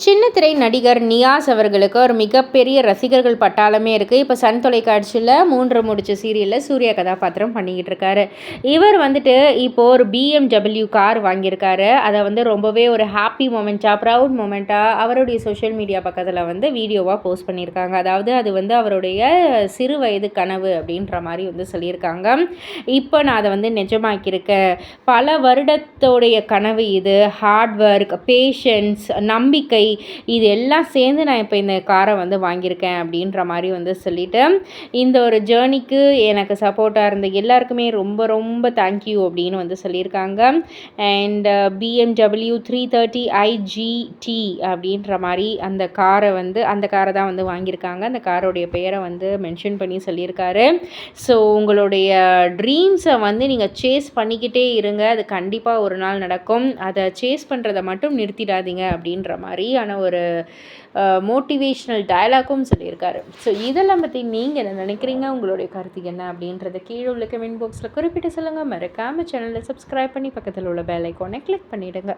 சின்ன திரை நடிகர் நியாஸ் அவர்களுக்கு ஒரு மிகப்பெரிய ரசிகர்கள் பட்டாளமே இருக்குது. இப்போ சன் தொலைக்காட்சியில் 3 முடிச்சு சீரியலில் சூர்யா கதாபாத்திரம் பண்ணிக்கிட்டு இருக்காரு. இவர் வந்துட்டு இப்போது ஒரு BMW கார் வாங்கியிருக்காரு. அதை வந்து ரொம்பவே ஒரு ஹாப்பி மொமெண்ட்டாக, ப்ரவுட் மொமெண்ட்டாக அவருடைய சோஷியல் மீடியா பக்கத்தில் வந்து வீடியோவாக போஸ்ட் பண்ணியிருக்காங்க. அதாவது அது வந்து அவருடைய சிறு வயது கனவு அப்படின்ற மாதிரி வந்து சொல்லியிருக்காங்க. இப்போ நான் அதை வந்து நிஜமாக்கியிருக்கேன். பல வருடத்தோடைய கனவு இது. ஹார்ட் ஒர்க், பேஷன்ஸ், நம்பிக்கை, இது எல்லாம் சேர்ந்து நான் இப்போ இந்த காரை வந்து வாங்கியிருக்கேன் அப்படின்ற மாதிரி வந்து சொல்லிவிட்டு, இந்த ஒரு ஜேர்னிக்கு எனக்கு சப்போர்ட்டாக இருந்த எல்லாருக்குமே ரொம்ப ரொம்ப தேங்க்யூ அப்படின்னு வந்து சொல்லியிருக்காங்க. அண்ட் BMW 330 IGT அப்படின்ற மாதிரி அந்த காரை தான் வந்து வாங்கியிருக்காங்க. அந்த காரோடைய பெயரை வந்து மென்ஷன் பண்ணி சொல்லியிருக்காரு. ஸோ உங்களுடைய ட்ரீம்ஸை வந்து நீங்கள் சேஸ் பண்ணிக்கிட்டே இருங்க. அது கண்டிப்பாக ஒரு நாள் நடக்கும். அதை சேஸ் பண்ணுறதை மட்டும் நிறுத்திடாதீங்க அப்படின்ற மாதிரியான ஒரு மோட்டிவேஷ்னல் டயலாக்கும் சொல்லியிருக்காரு. ஸோ இதெல்லாம் பற்றி நீங்கள் என்ன நினைக்கிறீங்க? உங்களுடைய கருத்து என்ன அப்படின்றத கீழே உள்ள கமெண்ட் பாக்ஸில் குறிப்பிட்டு சொல்லுங்கள். மறக்காமல் சேனலை சப்ஸ்கிரைப் பண்ணி பக்கத்தில் உள்ள பெல் ஐக்கானை கிளிக் பண்ணிவிடுங்க.